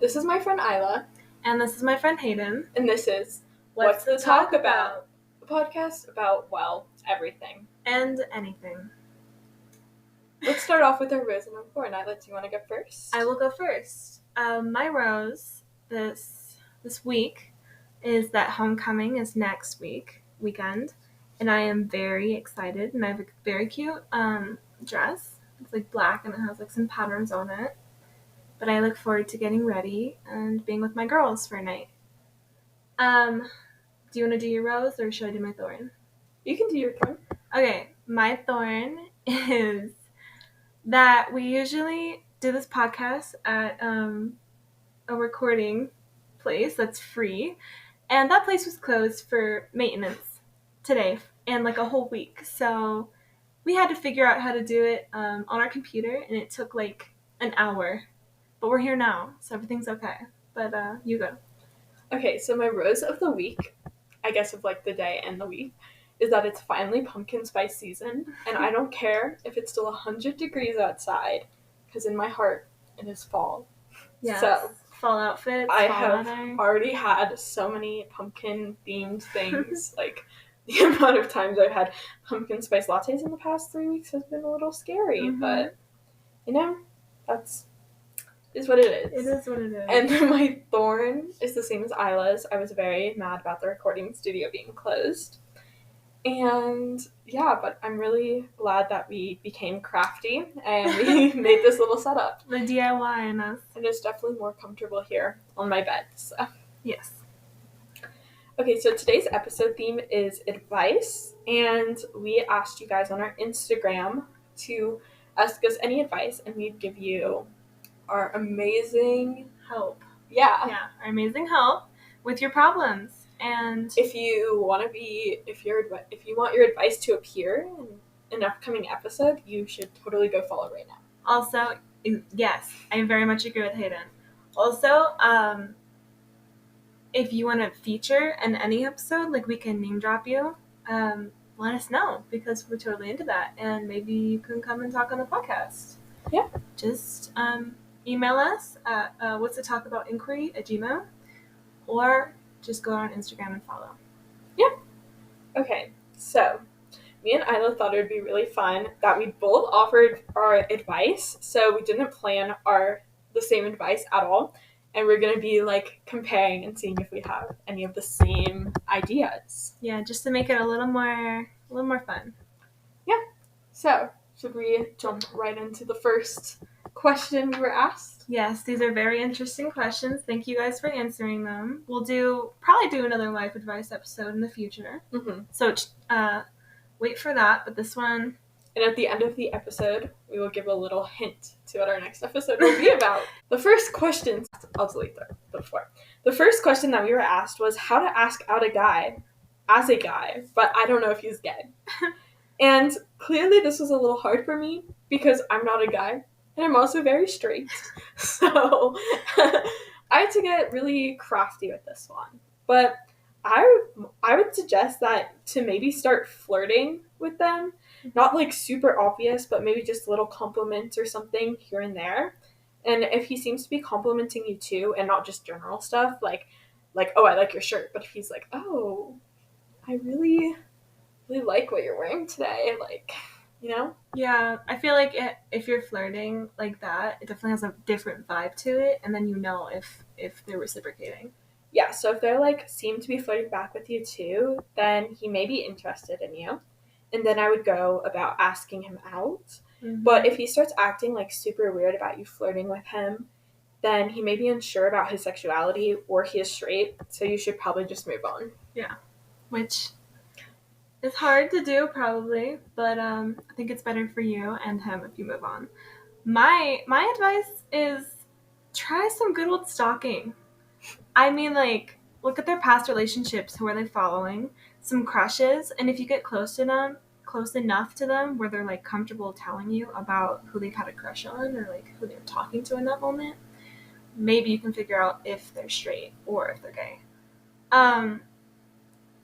This is my friend Iyla. And this is my friend Hayden. And this is What's to Talk About? A podcast about, well, everything. And anything. Let's start off with our rose and thorn. Iyla, do you want to go first? I will go first. My rose this week is that homecoming is next weekend. And I am very excited. And I have a very cute dress. It's like black and it has like some patterns on it. But I look forward to getting ready and being with my girls for a night. Do you want to do your rose or should I do my thorn? You can do your thorn. Okay, my thorn is that we usually do this podcast at a recording place that's free. And that place was closed for maintenance today and like a whole week. So we had to figure out how to do it on our computer and it took like an hour. But we're here now, so everything's okay. But you go. Okay, so my rose of the week, I guess of like the day and the week, is that it's finally pumpkin spice season. And I don't care if it's still 100 degrees outside, because in my heart, it is fall. Yes. So fall outfits. I fall have weather. already had so many pumpkin themed things. Like the amount of times I've had pumpkin spice lattes in the past 3 weeks has been a little scary, but you know, that's is what it is. It is what it is. And my thorn is the same as Isla's. I was very mad about the recording studio being closed. And yeah, but I'm really glad that we became crafty and we made this little setup. The DIY in us. And it's definitely more comfortable here on my bed. So. Yes. Okay, so today's episode theme is advice. And we asked you guys on our Instagram to ask us any advice and we'd give you our amazing help. Yeah, our amazing help with your problems. And if you want your advice to appear in an upcoming episode, you should totally go follow right now. Also, yes, I very much agree with Hayden. Also, if you want to feature in any episode, like we can name drop you, let us know because we're totally into that. And maybe you can come and talk on the podcast. Yeah. Just email us at whatstotalkaboutinquiry@gmail.com or just go on Instagram and follow. Yeah. Okay, so me and Iyla thought it would be really fun that we both offered our advice, so we didn't plan the same advice at all, and we're going to be like comparing and seeing if we have any of the same ideas. Yeah, just to make it a little more fun. Yeah. So, should we jump right into the first question we were asked? Yes, these are very interesting questions. Thank you guys for answering them. We'll probably do another life advice episode in the future. Mm-hmm. So wait for that. But this one... And at the end of the episode, we will give a little hint to what our next episode will be about. The first question... I'll delete the before. The first question that we were asked was how to ask out a guy as a guy, but I don't know if he's gay. And clearly this was a little hard for me because I'm not a guy. And I'm also very straight. So I had to get really crafty with this one. But I would suggest that to maybe start flirting with them. Not like super obvious, but maybe just little compliments or something here and there. And if he seems to be complimenting you too and not just general stuff, like oh, I like your shirt. But if he's like, oh, I really, really like what you're wearing today. Like... You know? Yeah, I feel like if you're flirting like that, it definitely has a different vibe to it, and then you know if they're reciprocating. Yeah, so if they're like seem to be flirting back with you too, then he may be interested in you, and then I would go about asking him out. Mm-hmm. But if he starts acting like super weird about you flirting with him, then he may be unsure about his sexuality or he is straight, so you should probably just move on. Yeah, which... It's hard to do, probably, but I think it's better for you and him if you move on. My advice is try some good old stalking. I mean, like, look at their past relationships. Who are they following? Some crushes, and if you get close enough to them where they're, like, comfortable telling you about who they've had a crush on or, like, who they're talking to in that moment, maybe you can figure out if they're straight or if they're gay.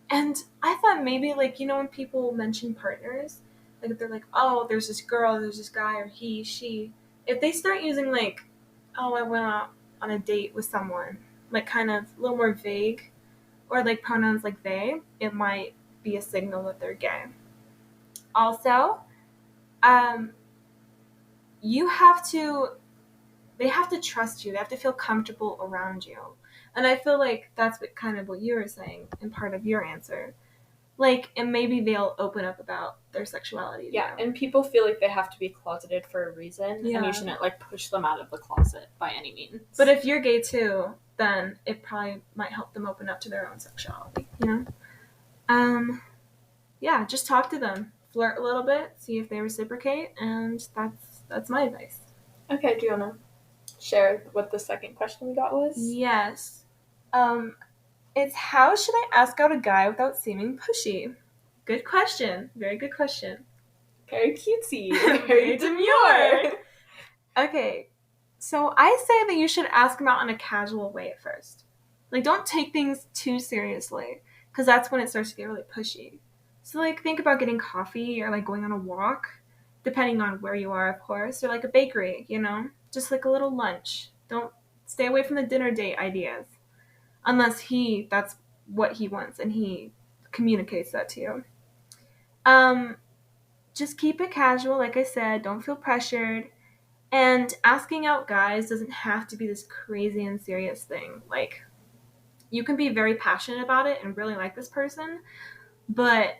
And I thought maybe, like, you know, when people mention partners, like, they're like, oh, there's this girl, there's this guy, or he, she. If they start using, like, oh, I went out on a date with someone, like kind of a little more vague, or like pronouns like they, it might be a signal that they're gay. Also, you have to, they have to trust you. They have to feel comfortable around you. And I feel like that's what you were saying in part of your answer. Like, and maybe they'll open up about their sexuality. Yeah, and people feel like they have to be closeted for a reason, and you shouldn't, like, push them out of the closet by any means. But if you're gay too, then it probably might help them open up to their own sexuality, you know? Yeah, just talk to them. Flirt a little bit, see if they reciprocate, and that's my advice. Okay, do you want to share what the second question we got was? Yes. It's how should I ask out a guy without seeming pushy? Good question. Very good question. Very cutesy. Very demure. Okay, so I say that you should ask him out in a casual way at first. Like, don't take things too seriously, because that's when it starts to get really pushy. So, like, think about getting coffee or, like, going on a walk, depending on where you are, of course, or, like, a bakery, you know? Just, like, a little lunch. Don't stay away from the dinner date ideas. Unless that's what he wants, and he communicates that to you. Just keep it casual, like I said. Don't feel pressured. And asking out guys doesn't have to be this crazy and serious thing. Like, you can be very passionate about it and really like this person, but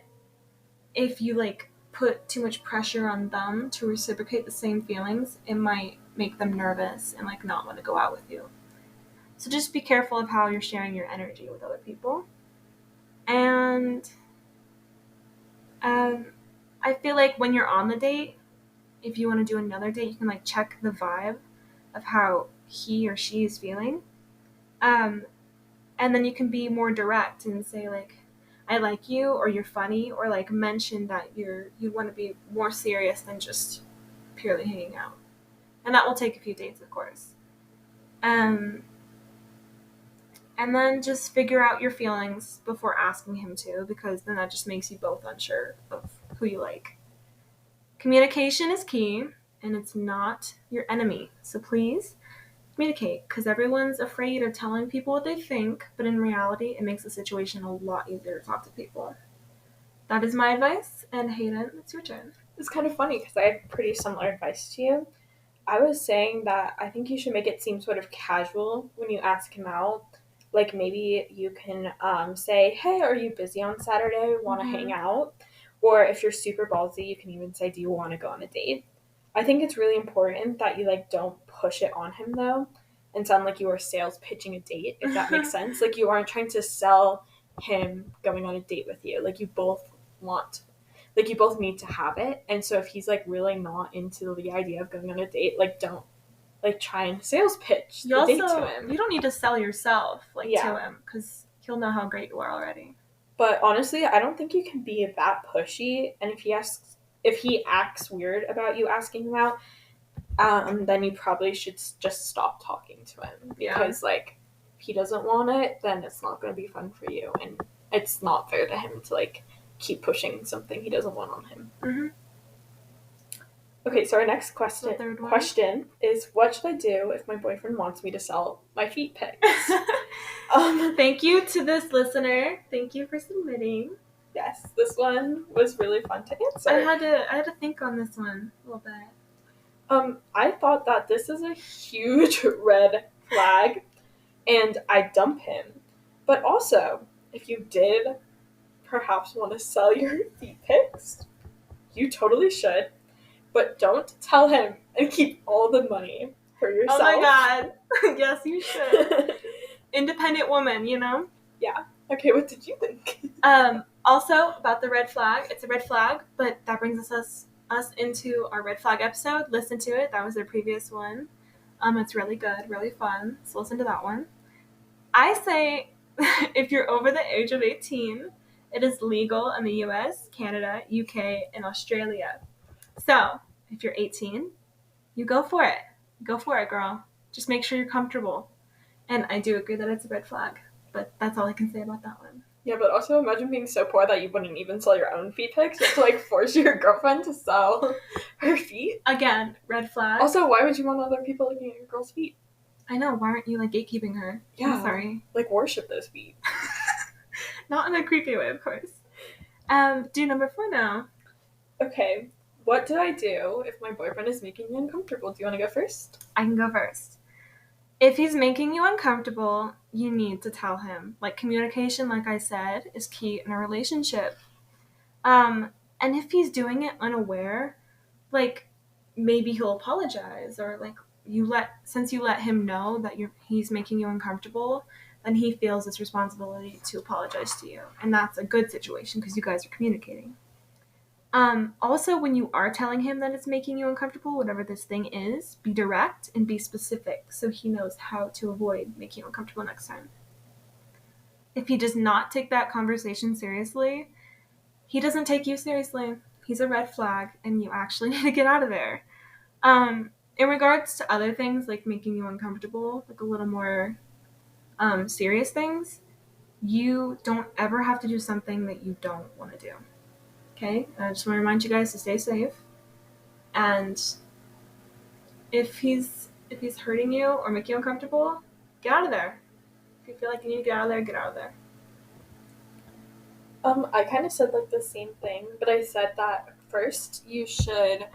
if you, like, put too much pressure on them to reciprocate the same feelings, it might make them nervous and, like, not want to go out with you. So just be careful of how you're sharing your energy with other people. And I feel like when you're on the date, if you want to do another date, you can, like, check the vibe of how he or she is feeling. And then you can be more direct and say, like, I like you, or you're funny, or, like, mention that you want to be more serious than just purely hanging out. And that will take a few dates, of course. And then just figure out your feelings before asking him to, because then that just makes you both unsure of who you like. Communication is key, and it's not your enemy. So please communicate, because everyone's afraid of telling people what they think, but in reality, it makes the situation a lot easier to talk to people. That is my advice, and Hayden, it's your turn. It's kind of funny, because I have pretty similar advice to you. I was saying that I think you should make it seem sort of casual when you ask him out. Like, maybe you can say, hey, are you busy on Saturday? Want to hang out? Or if you're super ballsy, you can even say, do you want to go on a date? I think it's really important that you, like, don't push it on him, though, and sound like you are sales pitching a date, if that makes sense. Like, you aren't trying to sell him going on a date with you. Like, you both need to have it. And so if he's, like, really not into the idea of going on a date, like, don't, like, try and sales pitch the date to him. You don't need to sell yourself, like, to him, because he'll know how great you are already. But honestly, I don't think you can be that pushy. And if he acts weird about you asking him out, then you probably should just stop talking to him. Because, like, if he doesn't want it, then it's not going to be fun for you. And it's not fair to him to, like, keep pushing something he doesn't want on him. Mm-hmm. Okay, so our next question is, what should I do if my boyfriend wants me to sell my feet pics? Thank you to this listener. Thank you for submitting. Yes, this one was really fun to answer. I had to think on this one a little bit. I thought that this is a huge red flag, and I dump him. But also, if you did perhaps want to sell your feet pics, you totally should. But don't tell him and keep all the money for yourself. Oh my god. Yes, you should. Independent woman, you know? Yeah. Okay, what did you think? Also, about the red flag, it's a red flag, but that brings us into our red flag episode. Listen to it. That was their previous one. It's really good, really fun. So listen to that one. I say if you're over the age of 18, it is legal in the US, Canada, UK, and Australia. So, if you're 18, you go for it. Go for it, girl. Just make sure you're comfortable. And I do agree that it's a red flag, but that's all I can say about that one. Yeah, but also imagine being so poor that you wouldn't even sell your own feet pics. You have to, like, force your girlfriend to sell her feet. Again, red flag. Also, why would you want other people looking at your girl's feet? I know. Why aren't you, like, gatekeeping her? Yeah. I'm sorry. Like, worship those feet. Not in a creepy way, of course. Do number 4 now. Okay. What do I do if my boyfriend is making me uncomfortable? Do you want to go first? I can go first. If he's making you uncomfortable, you need to tell him. Like, communication, like I said, is key in a relationship. And if he's doing it unaware, like, maybe he'll apologize, or like since you let him know that he's making you uncomfortable, then he feels this responsibility to apologize to you, and that's a good situation because you guys are communicating. Also, when you are telling him that it's making you uncomfortable, whatever this thing is, be direct and be specific so he knows how to avoid making you uncomfortable next time. If he does not take that conversation seriously, he doesn't take you seriously. He's a red flag, and you actually need to get out of there. In regards to other things, like making you uncomfortable, like a little more serious things, you don't ever have to do something that you don't want to do. Okay? I just want to remind you guys to stay safe. And if he's hurting you or making you uncomfortable, get out of there. If you feel like you need to get out of there, get out of there. I kind of said like the same thing, but I said that first you should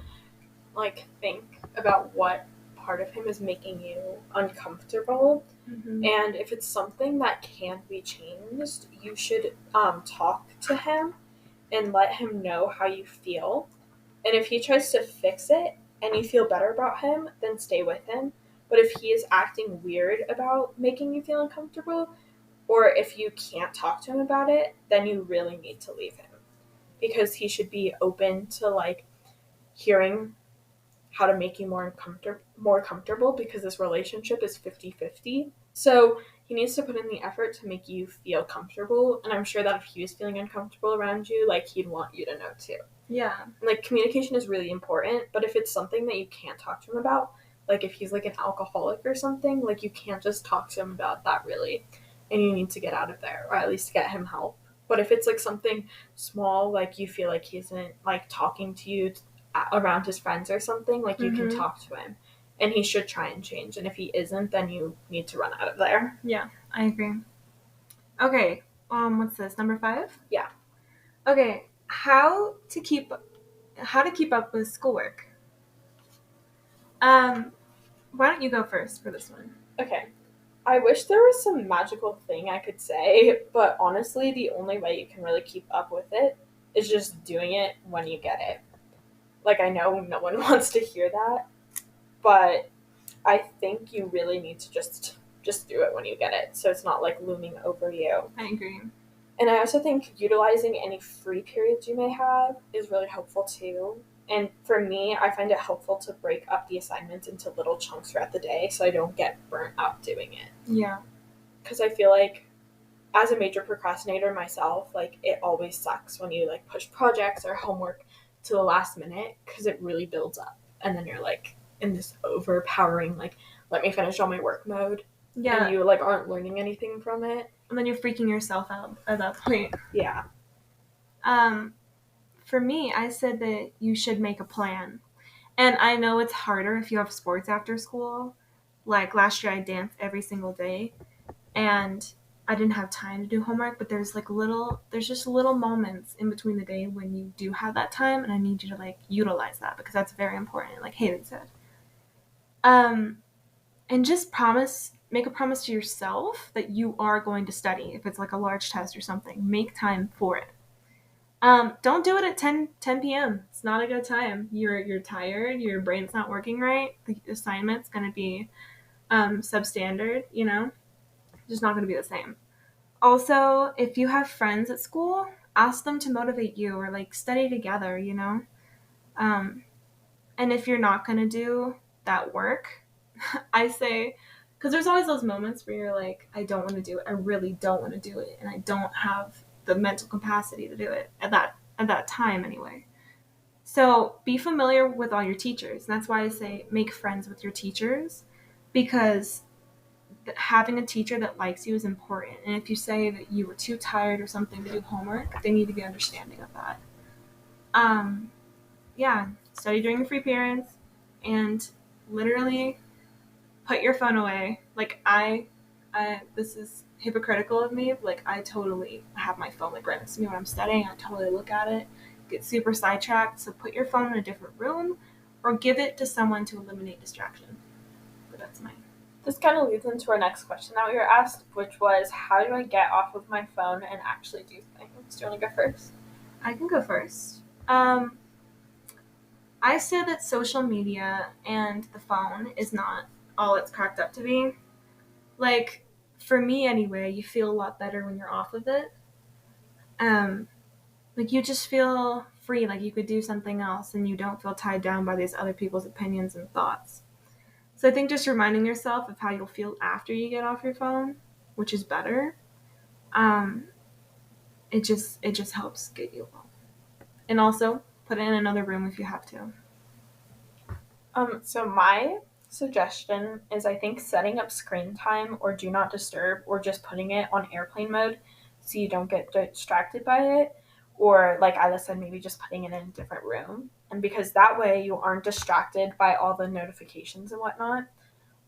like think about what part of him is making you uncomfortable. Mm-hmm. And if it's something that can't be changed, you should talk to him and let him know how you feel. And if he tries to fix it and you feel better about him, then stay with him. But if he is acting weird about making you feel uncomfortable, or if you can't talk to him about it, then you really need to leave him. Because he should be open to like hearing how to make you more comfortable, because this relationship is 50-50. So he needs to put in the effort to make you feel comfortable. And I'm sure that if he was feeling uncomfortable around you, like he'd want you to know too. Yeah. Like communication is really important, but if it's something that you can't talk to him about, like if he's like an alcoholic or something, like you can't just talk to him about that really. And you need to get out of there, or at least get him help. But if it's like something small, like you feel like he isn't like talking to you around his friends or something, like you can talk to him, and he should try and change. And if he isn't, then you need to run out of there. Yeah, I agree. Okay, what's this, number 5? Yeah. Okay, how to keep up with schoolwork. Why don't you go first for this one? Okay. I wish there was some magical thing I could say, but honestly, the only way you can really keep up with it is just doing it when you get it. Like, I know no one wants to hear that, but I think you really need to just do it when you get it, so it's not, like, looming over you. I agree. And I also think utilizing any free periods you may have is really helpful, too. And for me, I find it helpful to break up the assignments into little chunks throughout the day so I don't get burnt out doing it. Yeah. Because I feel like as a major procrastinator myself, like it always sucks when you like push projects or homework to the last minute, because it really builds up. And then you're like in this overpowering, like, let me finish all my work mode. Yeah. And you like aren't learning anything from it. And then you're freaking yourself out at that point. Yeah. For me, I said that you should make a plan. And I know it's harder if you have sports after school. Like last year I danced every single day and I didn't have time to do homework, but there's just little moments in between the day when you do have that time, and I need you to like utilize that because that's very important, like Hayden said. And just make a promise to yourself that you are going to study. If it's like a large test or something, make time for it. Don't do it at 10 p.m. It's not a good time. You're tired. Your brain's not working right. The assignment's going to be substandard, just not going to be the same. Also, if you have friends at school, ask them to motivate you or like study together, and if you're not going to do that work, I say, because there's always those moments where you're like, I don't want to do it. I really don't want to do it. And I don't have the mental capacity to do it at that time anyway. So be familiar with all your teachers. And that's why I say make friends with your teachers, because having a teacher that likes you is important. And if you say that you were too tired or something to do homework, they need to be understanding of that. Yeah, study during your free periods and literally put your phone away Like, this is hypocritical of me, but, like, I totally have my phone, like, right next to me when I'm studying. I totally look at it, get super sidetracked. So put your phone in a different room or give it to someone to eliminate distraction. But that's mine. This kind of leads into our next question that we were asked, which was, how do I get off of my phone and actually do things? Do you want to go first? I can go first. I say that social media and the phone is not all it's cracked up to be. Like, for me anyway, you feel a lot better when you're off of it. Like, you just feel free, like you could do something else and you don't feel tied down by these other people's opinions and thoughts. So I think just reminding yourself of how you'll feel after you get off your phone, which is better, it just helps get you off. And also, put it in another room if you have to. So my suggestion is, I think, setting up screen time or do not disturb, or just putting it on airplane mode so you don't get distracted by it. Or, like Iyla said, maybe just putting it in a different room. And because that way you aren't distracted by all the notifications and whatnot.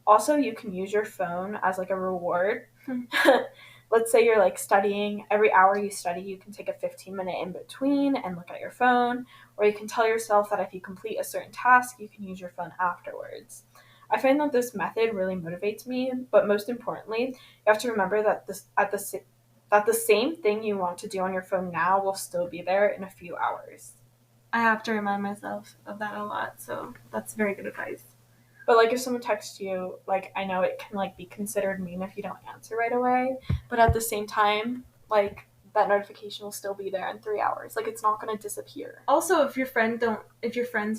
Also, you can use your phone as like a reward. Let's say you're like studying. Every hour you study, you can take a 15-minute in between and look at your phone. Or you can tell yourself that if you complete a certain task, you can use your phone afterwards. I find that this method really motivates me, but most importantly, you have to remember that that the same thing you want to do on your phone now will still be there in a few hours. I have to remind myself of that a lot, so that's very good advice. But, like, if someone texts you, like, I know it can, like, be considered mean if you don't answer right away. But at the same time, like, that notification will still be there in 3 hours. Like, it's not going to disappear. Also, if your friends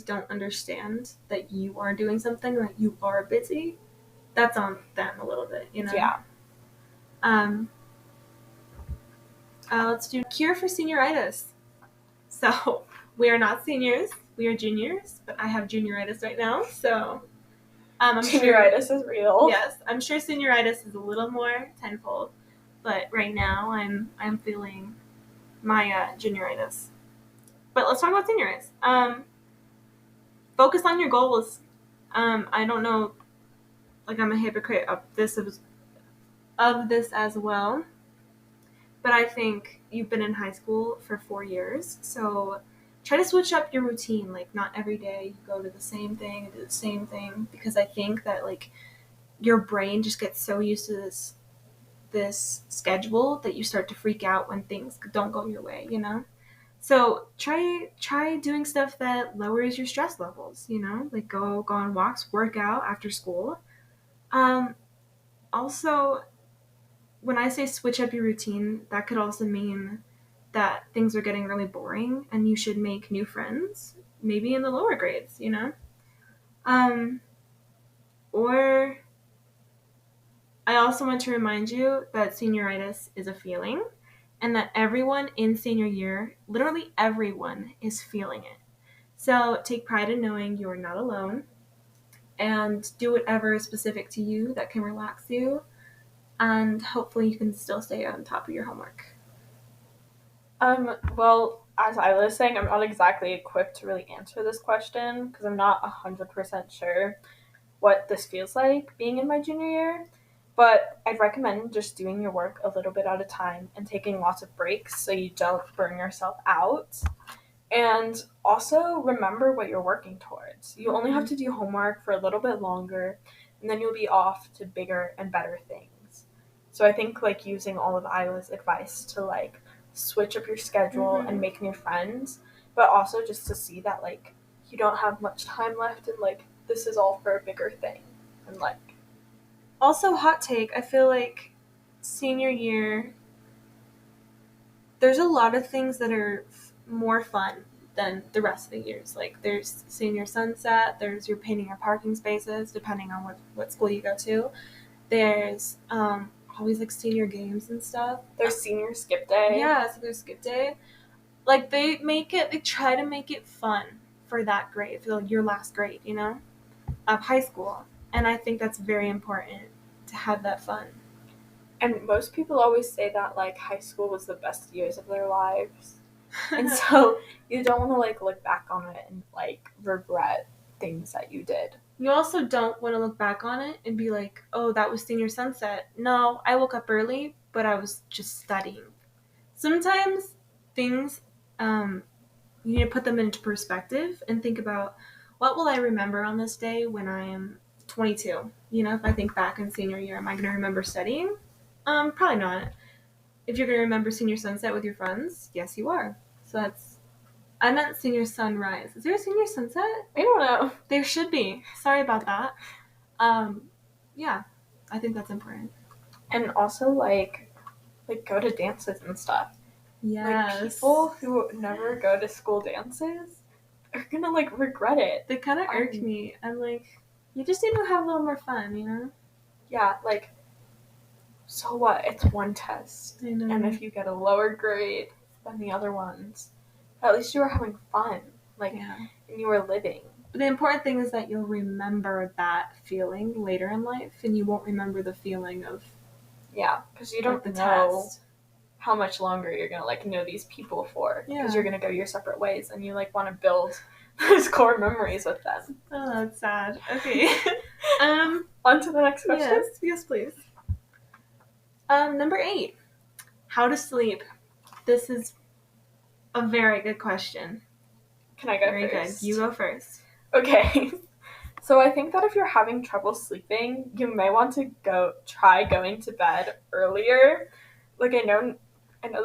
don't understand that you are doing something, that you are busy, that's on them a little bit, you know? Yeah. Let's do cure for senioritis. So, we are not seniors. We are juniors, but I have junioritis right now, so... Junioritis is real. Yes, I'm sure senioritis is a little more tenfold, but right now I'm feeling my junioritis. But let's talk about senioritis. Focus on your goals. I don't know, like, I'm a hypocrite of this as well, but I think you've been in high school for 4 years, so try to switch up your routine. Like, not every day you go to the same thing and do the same thing, because I think that, like, your brain just gets so used to this schedule that you start to freak out when things don't go your way, you know? So try doing stuff that lowers your stress levels, you know? Like, go on walks, work out after school. Also, when I say switch up your routine, that could also mean that things are getting really boring and you should make new friends, maybe in the lower grades, you know? Or I also want to remind you that senioritis is a feeling and that everyone in senior year, literally everyone, is feeling it. So take pride in knowing you are not alone and do whatever is specific to you that can relax you, and hopefully you can still stay on top of your homework. Well, as I was saying, I'm not exactly equipped to really answer this question because I'm not 100% sure what this feels like being in my junior year. But I'd recommend just doing your work a little bit at a time and taking lots of breaks so you don't burn yourself out. And also remember what you're working towards. You only have to do homework for a little bit longer, and then you'll be off to bigger and better things. So I think, like, using all of Iyla's advice to, like, switch up your schedule and make new friends, but also just to see that, like, you don't have much time left and, like, this is all for a bigger thing. And, like... Also, hot take, I feel like senior year, there's a lot of things that are more fun than the rest of the years. Like, there's senior sunset, there's your painting your parking spaces, depending on what school you go to. There's always, like, senior games and stuff. There's senior skip day. Yeah, so there's skip day. Like, they try to make it fun for that grade, for your last grade, you know, of high school. And I think that's very important to have that fun. And most people always say that, like, high school was the best years of their lives. And so you don't want to, like, look back on it and, like, regret things that you did. You also don't want to look back on it and be like, oh, that was senior sunset. No, I woke up early, but I was just studying. Sometimes things, you need to put them into perspective and think about, what will I remember on this day when I am 22? If I think back in senior year, am I going to remember studying? Probably not. If you're going to remember senior sunset with your friends, yes, you are. So I meant senior sunrise. Is there a senior sunset? I don't know. There should be. Sorry about that. Yeah, I think that's important. And also, like go to dances and stuff. Yes. Like, people who never go to school dances are gonna, like, regret it. They kind of irk me. I'm like, you just need to have a little more fun, Yeah, like, so what? It's one test. I know. And if you get a lower grade than the other ones, at least you were having fun. Like, Yeah. and you were living. But the important thing is that you'll remember that feeling later in life, and you won't remember the feeling of Yeah, because you don't know how much longer you're gonna, like, know these people for. Because you're gonna go your separate ways, and you, like, want to build those core memories with them. Oh, that's sad. Okay. On to the next question. Yes, please. Number 8. How to sleep. This is a very good question. Can I go very first? Good. You go first. Okay. So I think that if you're having trouble sleeping, you may want to try going to bed earlier. Like, I know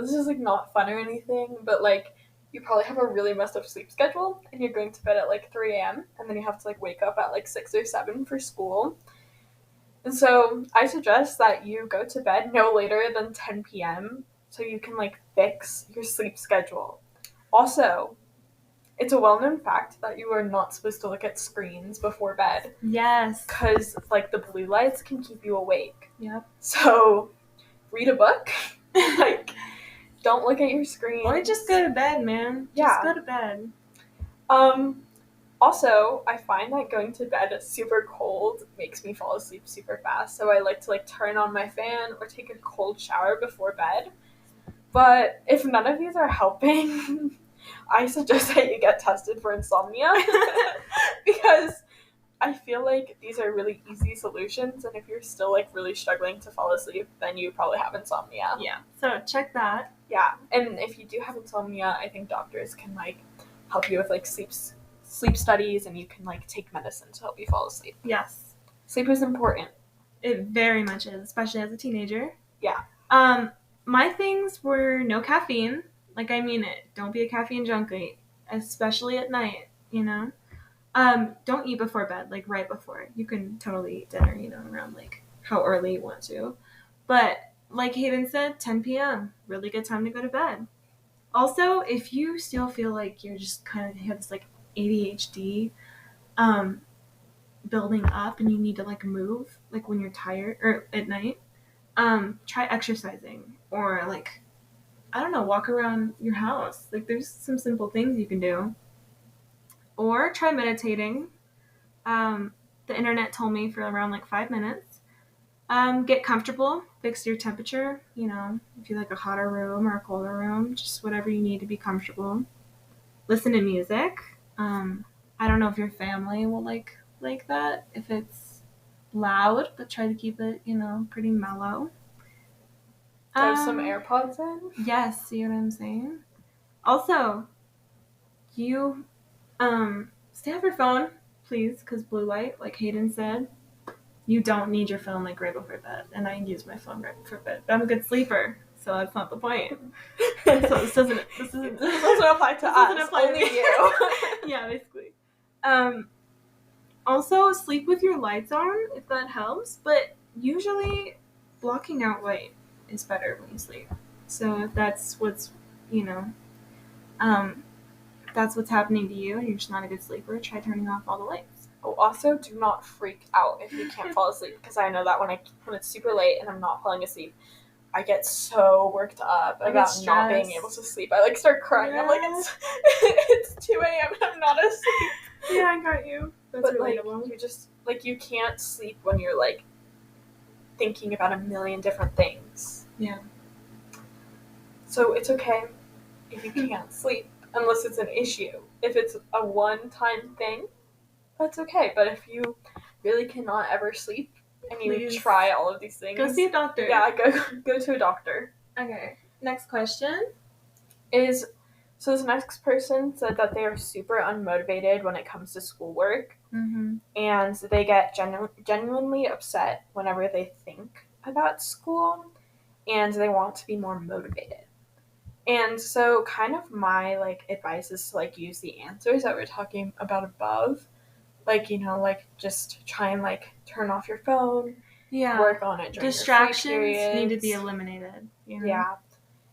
this is, like, not fun or anything, but, like, you probably have a really messed up sleep schedule, and you're going to bed at, like, 3 a.m., and then you have to, like, wake up at, like, 6 or 7 for school. And so I suggest that you go to bed no later than 10 p.m. so you can, like, fix your sleep schedule. Also, it's a well-known fact that you are not supposed to look at screens before bed. Yes. Because, like, the blue lights can keep you awake. Yep. So, read a book. Like, don't look at your screen. Or just go to bed, man. Yeah. Just go to bed. Also, I find that going to bed super cold makes me fall asleep super fast. So I like to, like, turn on my fan or take a cold shower before bed. But if none of these are helping, I suggest that you get tested for insomnia. Because I feel like these are really easy solutions, and if you're still, like, really struggling to fall asleep, then you probably have insomnia. Yeah, so check that. Yeah, and if you do have insomnia, I think doctors can, like, help you with, like, sleep studies, and you can, like, take medicine to help you fall asleep. Yes. Sleep is important. It very much is, especially as a teenager. Yeah. My things were no caffeine. Like, I mean it. Don't be a caffeine junkie, especially at night, Don't eat before bed, like, right before. You can totally eat dinner, around, like, how early you want to. But, like Hayden said, 10 p.m., really good time to go to bed. Also, if you still feel like you're just kind of have this, like, ADHD building up and you need to, like, move, like, when you're tired or at night, try exercising or, like, I don't know, walk around your house. Like, there's some simple things you can do. Or try meditating. The internet told me for around, like, 5 minutes. Get comfortable. Fix your temperature. If you like a hotter room or a colder room, just whatever you need to be comfortable. Listen to music. I don't know if your family will like that, if it's loud, but try to keep it, pretty mellow. Throw some AirPods in? Yes, see what I'm saying? Also, you stay off your phone, please, because blue light, like Hayden said, you don't need your phone, like, right before bed. And I use my phone right before bed. But I'm a good sleeper, so that's not the point. So this doesn't apply to us. Only you. Yeah, basically. Also, sleep with your lights on, if that helps. But usually, blocking out light is better when you sleep. So if that's what's, that's what's happening to you and you're just not a good sleeper, try turning off all the lights. Oh, also, do not freak out if you can't fall asleep, because I know that when it's super late and I'm not falling asleep, I get so worked up about not being able to sleep. I, like, start crying. Yeah. I'm like, it's 2 a.m. and I'm not asleep. Yeah, I got you. That's relatable. Like, you just, like, you can't sleep when you're, like, thinking about a million different things. Yeah. So it's okay if you can't sleep, unless it's an issue. If it's a one-time thing, that's okay. But if you really cannot ever sleep and you Please. try all of these things, Go see a doctor. Yeah, go to a doctor. Okay. Next question. So this next person said that they are super unmotivated when it comes to schoolwork, and they get genuinely upset whenever they think about school, and they want to be more motivated. And so kind of my like advice is to like use the answers that we're talking about above. Like, like just try and like turn off your phone. Yeah. Work on it during Distractions your free periods. need to be eliminated. Yeah.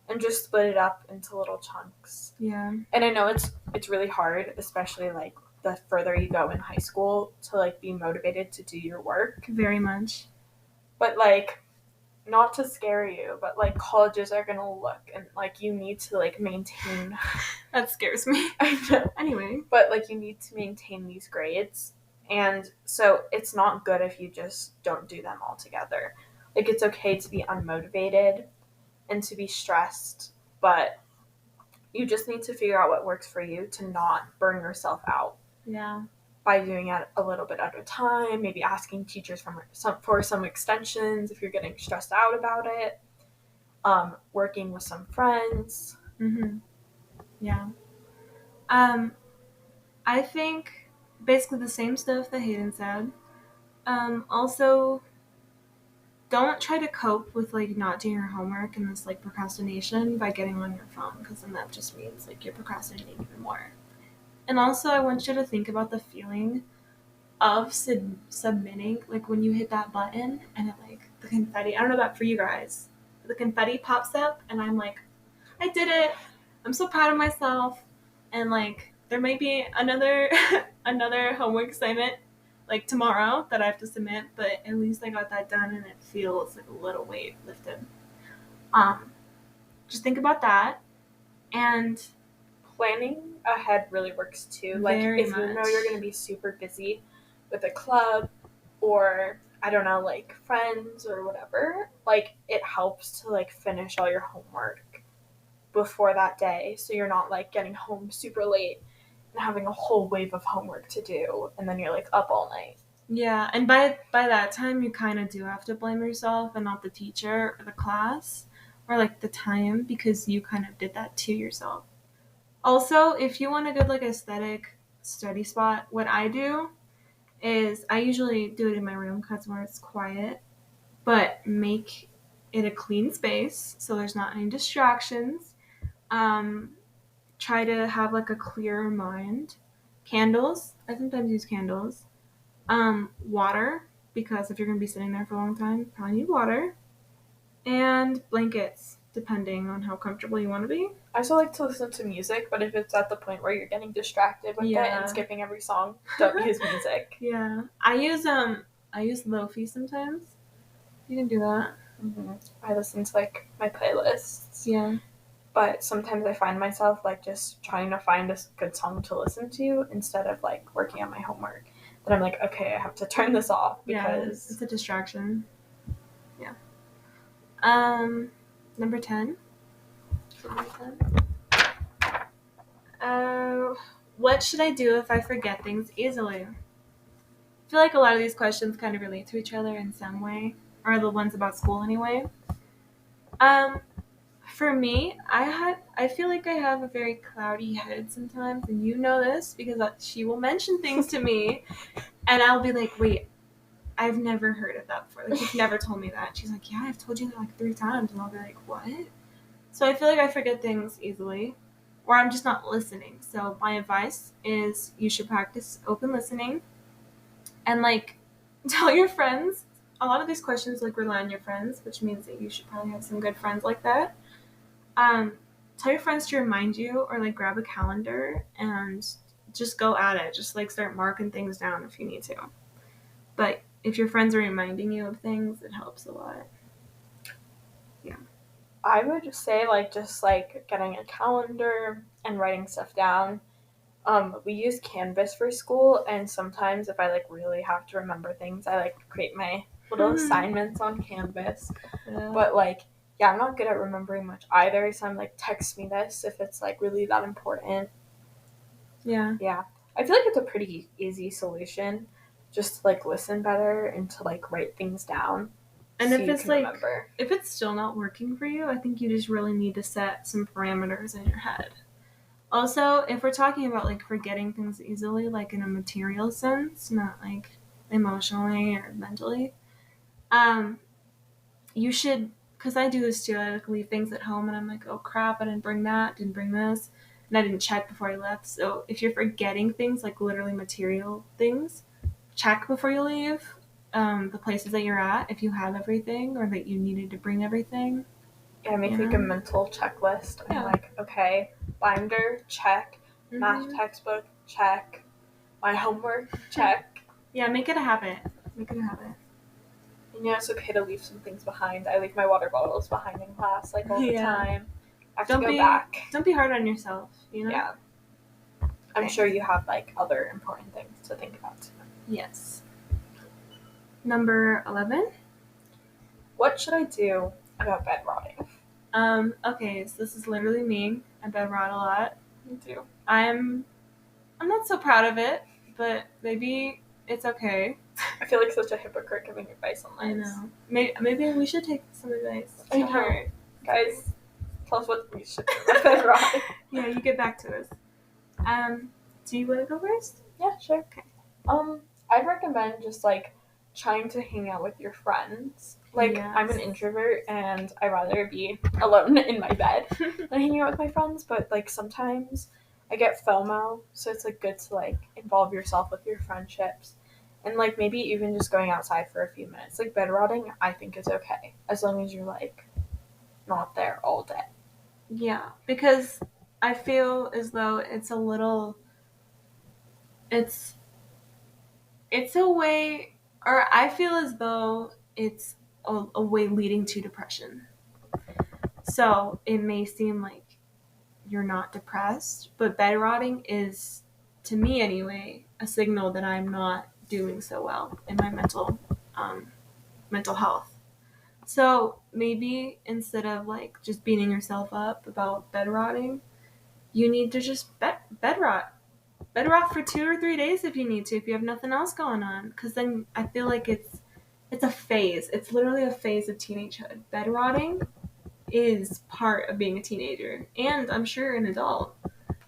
And just split it up into little chunks. Yeah. And I know it's really hard, especially like the further you go in high school, to like be motivated to do your work. Very much. But like, not to scare you, but like colleges are gonna look and like you need to like maintain. That scares me. I know. Anyway. But like you need to maintain these grades, and so it's not good if you just don't do them all together. Like it's okay to be unmotivated and to be stressed, but you just need to figure out what works for you to not burn yourself out. Yeah. By doing it a little bit at a time, maybe asking teachers for some extensions if you're getting stressed out about it, working with some friends. Yeah. I think basically the same stuff that Hayden said. Also, don't try to cope with like not doing your homework and this like procrastination by getting on your phone, because then that just means like you're procrastinating even more. And also, I want you to think about the feeling of submitting, like when you hit that button and it like the confetti. I don't know about for you guys, the confetti pops up and I'm like, I did it. I'm so proud of myself. And like there might be another another homework assignment like tomorrow that I have to submit, but at least I got that done and it feels like a little weight lifted. Just think about that, and planning ahead really works too. Like if you know you're going to be super busy with a club or I don't know, like friends or whatever, like it helps to like finish all your homework before that day, so you're not like getting home super late and having a whole wave of homework to do, and then you're like up all night. Yeah, and by that time you kind of do have to blame yourself and not the teacher or the class or like the time, because you kind of did that to yourself. Also, if you want a good like aesthetic study spot, what I do is I usually do it in my room because where it's quiet, but make it a clean space so there's not any distractions. Try to have like a clearer mind. Candles. I sometimes use candles. Water, because if you're going to be sitting there for a long time, you probably need water. And blankets, depending on how comfortable you want to be. I also like to listen to music, but if it's at the point where you're getting distracted with it and skipping every song, don't use music. Yeah. I use Lo-fi sometimes. You can do that. I listen to like my playlists. Yeah. But sometimes I find myself like just trying to find a good song to listen to instead of like working on my homework. But I'm like, okay, I have to turn this off because it's a distraction. Yeah. Number 10. What should I do if I forget things easily? I feel like a lot of these questions kind of relate to each other in some way, or the ones about school anyway. For me, I feel like I have a very cloudy head sometimes, and you know this because she will mention things to me, and I'll be like, wait, I've never heard of that before. Like, you've never told me that. She's like, yeah, I've told you that like 3 times, and I'll be like, what? So I feel like I forget things easily, or I'm just not listening. So my advice is you should practice open listening, and like tell your friends. A lot of these questions like rely on your friends, which means that you should probably have some good friends like that. Tell your friends to remind you, or like grab a calendar and just go at it. Just like start marking things down if you need to. But if your friends are reminding you of things, it helps a lot. Yeah. I would just say like just like getting a calendar and writing stuff down. We use Canvas for school, and sometimes if I like really have to remember things, I like create my little assignments on Canvas. Yeah. But like, yeah, I'm not good at remembering much either, so I'm like, text me this if it's like really that important. Yeah. Yeah. I feel like it's a pretty easy solution. Just to, like, listen better and to, like, write things down. And so if you it's can like, remember. if it's still not working for you, I think you just really need to set some parameters in your head. Also, if we're talking about like forgetting things easily, like in a material sense, not like emotionally or mentally, you should, because I do this too, I like leave things at home and I'm like, oh crap, I didn't bring that, didn't bring this, and I didn't check before I left. So if you're forgetting things, like literally material things, check before you leave the places that you're at, if you have everything or that you needed to bring everything. Yeah, make like a mental checklist. I'm like, okay, binder, check, math textbook, check, my homework, check. Yeah, make it a habit. Make it a habit. And yeah, it's okay to leave some things behind. I leave my water bottles behind in class, like, all the time. I have to go back. Don't be hard on yourself, you know? Yeah. I'm sure you have, like, other important things to think about too. Yes. Number 11. What should I do about bed rotting? Okay, so this is literally me. I bed rot a lot. Me too. I'm not so proud of it, but maybe it's okay. I feel like such a hypocrite giving advice on this. I know. Maybe we should take some advice. I know. Guys, tell us what we should do about bed rotting. Yeah, you get back to us. Do you want to go first? Yeah, sure. Okay. I'd recommend just, like, trying to hang out with your friends. Like, yes. I'm an introvert, and I'd rather be alone in my bed than hanging out with my friends, but, like, sometimes I get FOMO, so it's, like, good to, like, involve yourself with your friendships, and, like, maybe even just going outside for a few minutes. Like, bed rotting, I think is okay, as long as you're, like, not there all day. Yeah, because I feel as though it's a little... It's a way, or I feel as though it's a way leading to depression. So it may seem like you're not depressed, but bed rotting is, to me anyway, a signal that I'm not doing so well in my mental health. So maybe instead of like just beating yourself up about bed rotting, you need to just bed rot. Bed rot for 2 or 3 days if you need to, if you have nothing else going on. Because then I feel like it's a phase. It's literally a phase of teenagehood. Bed rotting is part of being a teenager, and I'm sure an adult.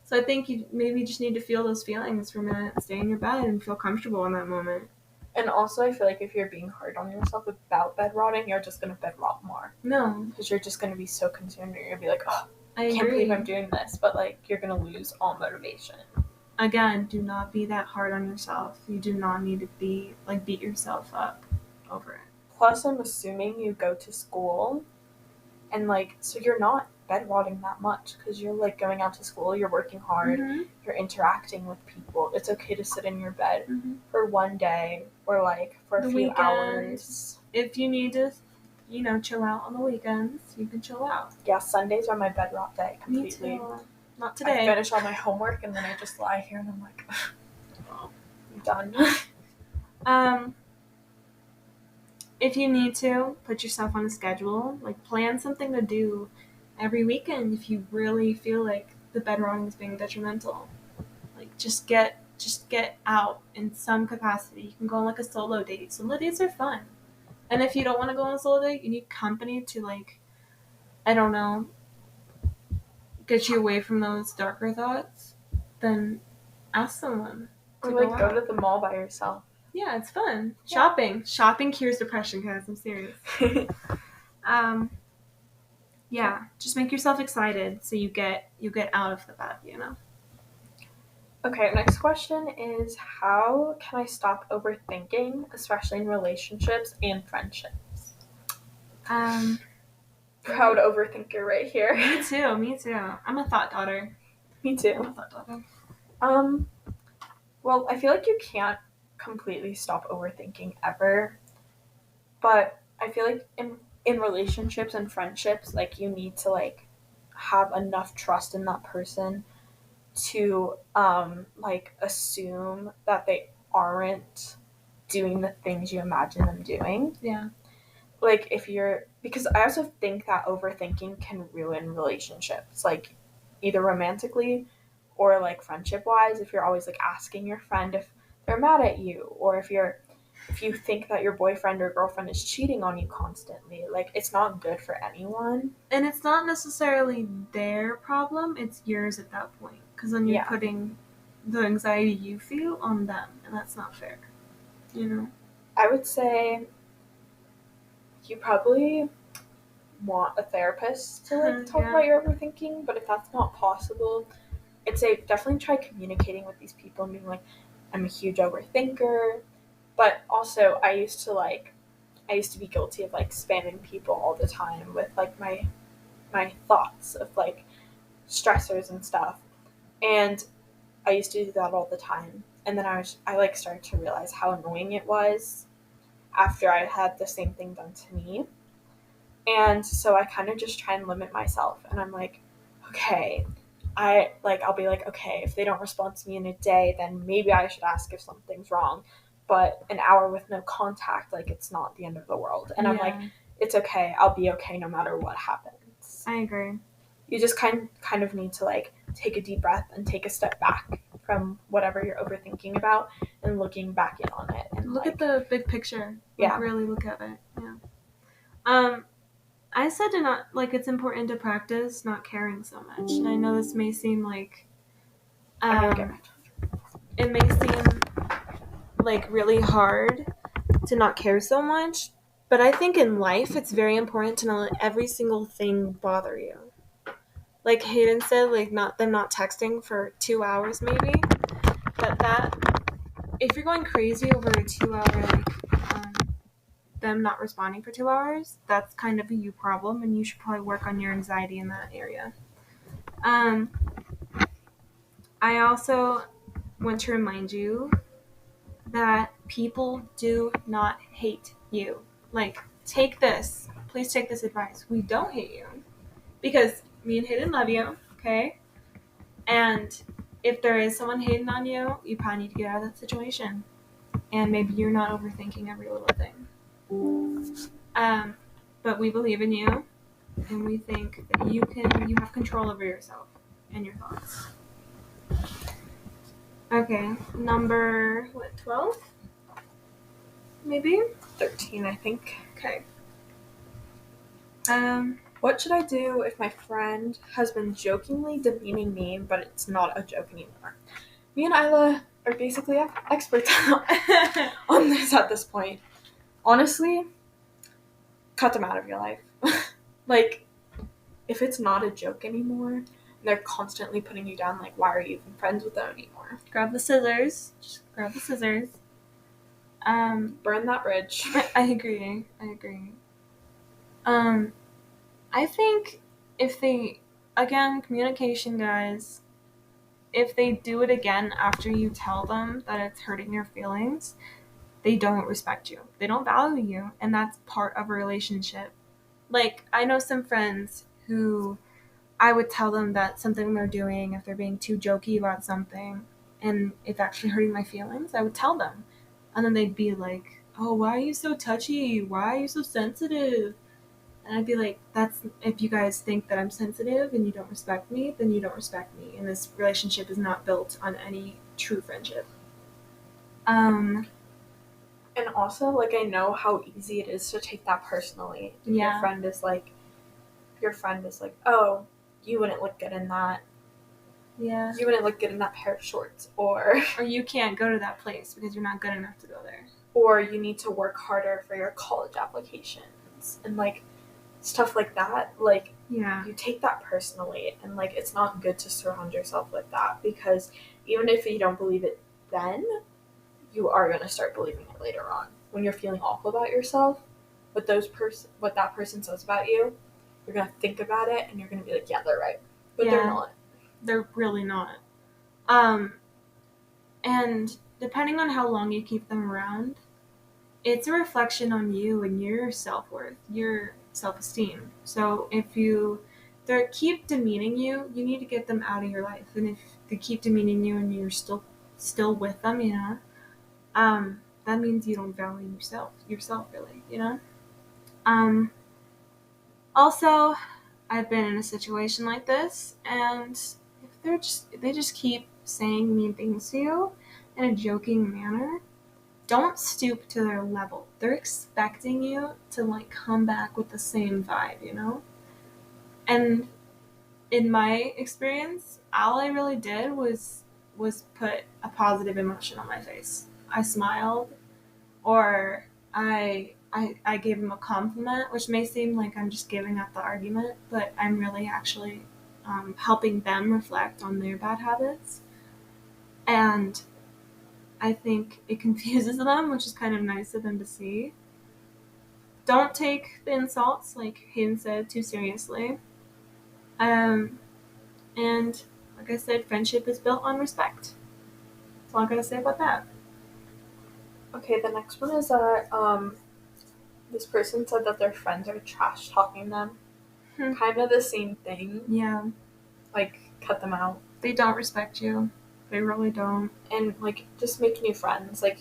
So I think you maybe just need to feel those feelings for a minute, stay in your bed, and feel comfortable in that moment. And also, I feel like if you're being hard on yourself about bed rotting, you're just going to bed rot more. No. Because you're just going to be so consumed, you're going to be like, oh, I can't believe I'm doing this. But, like, you're going to lose all motivation. Again, do not be that hard on yourself. You do not need to be, like, beat yourself up over it. Plus, I'm assuming you go to school, and, like, so you're not bed rotting that much, because you're, like, going out to school, you're working hard, you're interacting with people. It's okay to sit in your bed for one day, or, like, for a few hours. If you need to, you know, chill out on the weekends, you can chill out. Yeah, Sundays are my bed rot day, completely. Me too. Not today. I finish all my homework, and then I just lie here, and I'm like, I'm done. If you need to, put yourself on a schedule. Like, plan something to do every weekend if you really feel like the bed rotting is being detrimental. Like, just get out in some capacity. You can go on, like, a solo date. Solo dates are fun. And if you don't want to go on a solo date, you need company to, like, I don't know, get you away from those darker thoughts, then ask someone. Or, like, go to the mall by yourself. Yeah, it's fun. Yeah. Shopping cures depression, guys. I'm serious. Yeah, just make yourself excited so you get out of the bed, you know. Okay, next question is, how can I stop overthinking, especially in relationships and friendships? Proud overthinker right here. Me too. I'm a thought daughter. Me too. I'm a thought daughter. Well, I feel like you can't completely stop overthinking ever, but I feel like in relationships and friendships, like, you need to, like, have enough trust in that person to like, assume that they aren't doing the things you imagine them doing. Yeah. Like, because I also think that overthinking can ruin relationships, like, either romantically or like friendship wise, if you're always like asking your friend if they're mad at you, or if you think that your boyfriend or girlfriend is cheating on you constantly, like it's not good for anyone. And it's not necessarily their problem, it's yours at that point. Because then you're putting the anxiety you feel on them, and that's not fair. You know? I would say you probably want a therapist to like talk about your overthinking, but if that's not possible, I'd say definitely try communicating with these people and being like, I'm a huge overthinker. But also I used to be guilty of like spamming people all the time with like my thoughts of like stressors and stuff. And I used to do that all the time. And then I like started to realize how annoying it was after I had the same thing done to me. And so I kind of just try and limit myself. And I'm like, okay, I'll be like, okay, if they don't respond to me in a day, then maybe I should ask if something's wrong. But an hour with no contact, like it's not the end of the world. And I'm like, it's okay. I'll be okay no matter what happens. I agree. You just kind of need to like take a deep breath and take a step back from whatever you're overthinking about and looking back in on it and look at the big picture. Really look at it. I said to not like it's important to practice not caring so much. And I know this may seem like it may seem like really hard to not care so much, but I think in life it's very important to not let every single thing bother you. Like Hayden said, like not texting for 2 hours maybe, but that if you're going crazy over a 2 hour them not responding for 2 hours, that's kind of a you problem, and you should probably work on your anxiety in that area. I also want to remind you that people do not hate you. Like, please take this advice. We don't hate you. Because me and Hayden love you, okay? And if there is someone hating on you, you probably need to get out of that situation. And maybe you're not overthinking every little thing. But we believe in you, and we think that you have control over yourself and your thoughts. Okay, number 12? Maybe 13, I think. Okay. What should I do if my friend has been jokingly demeaning me, but it's not a joke anymore? Me and Iyla are basically experts on this at this point. Honestly, cut them out of your life. Like, if it's not a joke anymore, and they're constantly putting you down, like, why are you even friends with them anymore? Grab the scissors. Just grab the scissors. Burn that bridge. I agree. I think if they, again, communication, guys, if they do it again after you tell them that it's hurting your feelings, they don't respect you. They don't value you, and that's part of a relationship. Like, I know some friends who I would tell them that something they're doing, if they're being too jokey about something, and it's actually hurting my feelings, I would tell them. And then they'd be like, oh, why are you so touchy? Why are you so sensitive? And I'd be like, that's, if you guys think that I'm sensitive and you don't respect me, then you don't respect me. And this relationship is not built on any true friendship. And also, like, I know how easy it is to take that personally. Your friend is like, oh, you wouldn't look good in that. Yeah. You wouldn't look good in that pair of shorts. Or you can't go to that place because you're not good enough to go there. Or you need to work harder for your college applications. And, like, stuff like that. Like, you take that personally. And, like, it's not good to surround yourself with that. Because even if you don't believe it then, you are going to start believing it later on. When you're feeling awful about yourself, what that person says about you, you're going to think about it and you're going to be like, yeah, they're right. But they're not. They're really not. And depending on how long you keep them around, it's a reflection on you and your self-worth, your self-esteem. So if they keep demeaning you, you need to get them out of your life. And if they keep demeaning you and you're still with them, that means you don't value yourself really, Also, I've been in a situation like this, and if they just keep saying mean things to you in a joking manner, don't stoop to their level. They're expecting you to like come back with the same vibe, you know? And in my experience, all I really did was put a positive emotion on my face. I smiled, or I gave him a compliment, which may seem like I'm just giving up the argument, but I'm really actually helping them reflect on their bad habits. And I think it confuses them, which is kind of nice of them to see. Don't take the insults, like Hayden said, too seriously. And like I said, friendship is built on respect. That's all I gotta say about that. Okay, the next one is that this person said that their friends are trash talking them. Kind of the same thing. Yeah. Like, cut them out. They don't respect you. They really don't. And, like, just make new friends. Like,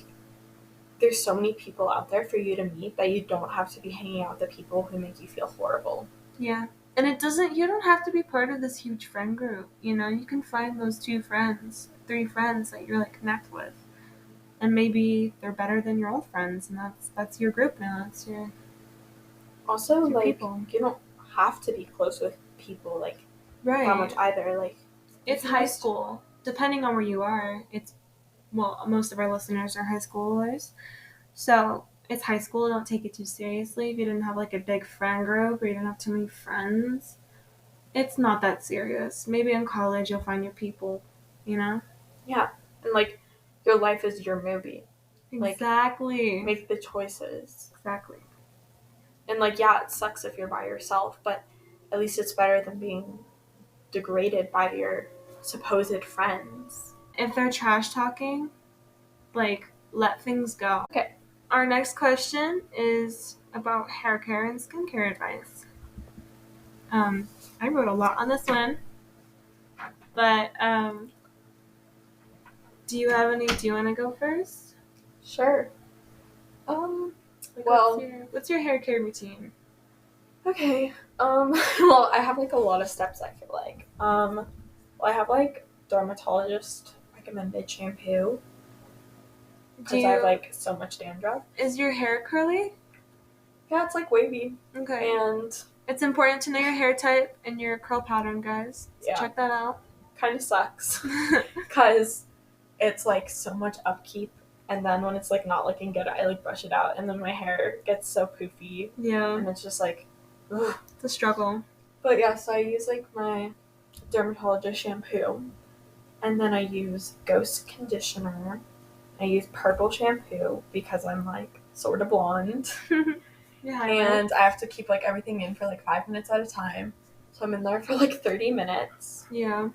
there's so many people out there for you to meet that you don't have to be hanging out with the people who make you feel horrible. Yeah. And you don't have to be part of this huge friend group. You know, you can find those 2 friends, 3 friends that you really connect with. And maybe they're better than your old friends, and that's your group now. That's your Also, like, people. You don't have to be close with people, like, right. that much either. Like, it's high school. Depending on where you are, most of our listeners are high schoolers. So it's high school. Don't take it too seriously. If you didn't have like a big friend group or you don't have too many friends, it's not that serious. Maybe in college you'll find your people, you know? Yeah. And like, your life is your movie. Exactly. Like, make the choices. Exactly. And like, yeah, it sucks if you're by yourself, but at least it's better than being degraded by your supposed friends. If they're trash talking, like, let things go. Okay. Our next question is about hair care and skincare advice. I wrote a lot on this one, but do you want to go first? Sure. What's your hair care routine? Okay. Well, I have like a lot of steps, I feel like. I have like dermatologist recommended shampoo because I have like so much dandruff. Is your hair curly? Yeah, it's like wavy. Okay. And it's important to know your hair type and your curl pattern, guys. So check that out. Kind of sucks because it's like so much upkeep, and then when it's like not looking good, I like brush it out, and then my hair gets so poofy. Yeah. And it's just like, ugh. It's a struggle. But yeah, so I use like my dermatologist shampoo, and then I use Ghost conditioner. I use purple shampoo because I'm like sort of blonde. Yeah. And I have to keep like everything in for like 5 minutes at a time. So I'm in there for like 30 minutes. Yeah.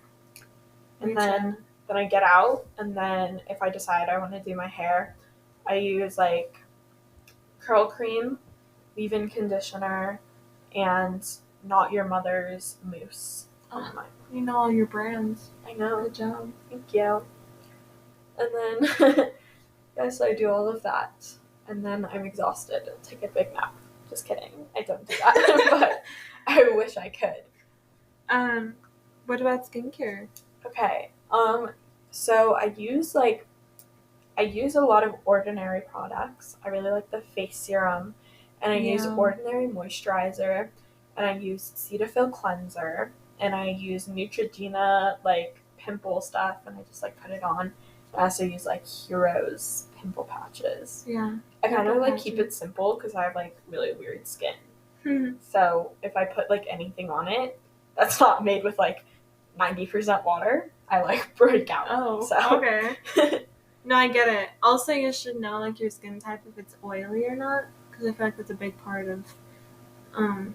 And then I get out, and then if I decide I want to do my hair, I use like curl cream, leave-in conditioner, and Not Your Mother's mousse. Oh, you know all your brands. I know. Good job. Thank you. And then, yes, I do all of that. And then I'm exhausted and take a big nap. Just kidding. I don't do that. But I wish I could. What about skincare? Okay. So I use a lot of Ordinary products. I really like the face serum, and I use Ordinary moisturizer, and I use Cetaphil cleanser, and I use Neutrogena like pimple stuff, and I just like put it on. I also use like Heroes pimple patches. Yeah. I kind of like keep it simple because I have like really weird skin. So if I put like anything on it that's not made with like 90% water, I like break out. Oh, so. Okay. No, I get it. Also, you should know like your skin type, if it's oily or not, because I feel like that's a big part of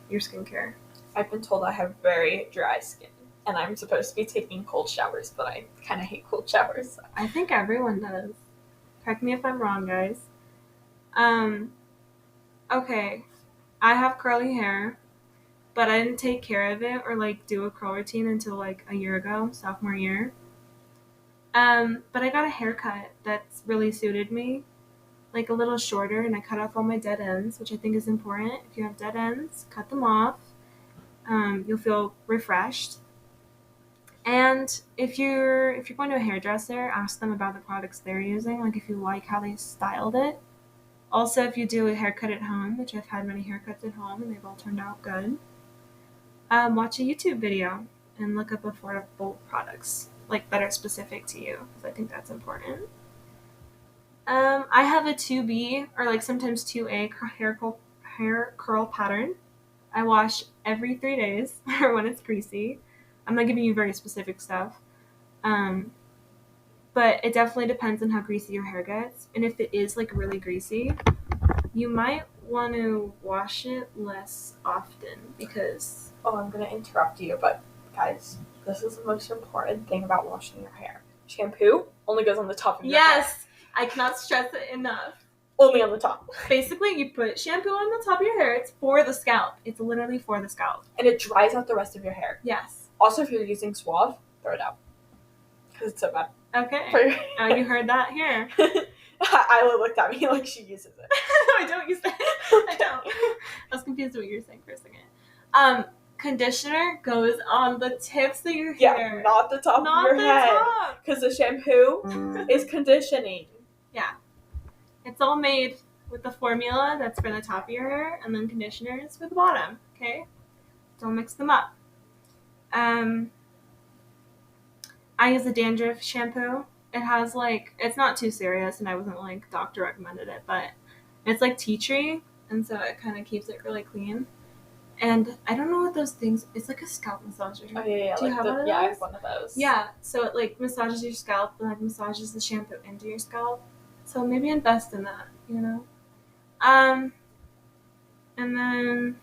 your skincare. I've been told I have very dry skin, and I'm supposed to be taking cold showers, but I kind of hate cold showers. So. I think everyone does. Correct me if I'm wrong, guys. Okay, I have curly hair, but I didn't take care of it or like do a curl routine until like a year ago, sophomore year. But I got a haircut that's really suited me, like a little shorter, and I cut off all my dead ends, which I think is important. If you have dead ends, cut them off. You'll feel refreshed. And if you're going to a hairdresser, ask them about the products they're using, like if you like how they styled it. Also, if you do a haircut at home, which I've had many haircuts at home and they've all turned out good, watch a YouTube video and look up affordable products like that are specific to you, because I think that's important. I have a 2B or like sometimes 2A hair curl pattern. I wash every 3 days or when it's greasy. I'm not giving you very specific stuff. But it definitely depends on how greasy your hair gets. And if it is like really greasy, you might want to wash it less often because... Oh, I'm going to interrupt you, but guys, this is the most important thing about washing your hair. Shampoo only goes on the top of your hair. Yes! I cannot stress it enough. Only on the top. Basically, you put shampoo on the top of your hair. It's for the scalp. It's literally for the scalp. And it dries out the rest of your hair. Yes. Also, if you're using Suave, throw it out. Because it's so bad. Okay. You heard that here. Iyla looked at me like she uses it. I don't use that. I don't. I was confused what you were saying for a second. Conditioner goes on the tips of your hair. Yeah, not the top of your head. Because the shampoo is conditioning. Yeah. It's all made with the formula that's for the top of your hair, and then conditioner is for the bottom, okay? Don't mix them up. I use a dandruff shampoo. It has it's not too serious, and I wasn't doctor recommended it, but it's tea tree, and so it kind of keeps it really clean. And I don't know what those things, it's like a scalp massager. Oh, yeah. Do you have one of those? Yeah, I have one of those. Yeah, so it massages your scalp and massages the shampoo into your scalp. So maybe invest in that, you know? And then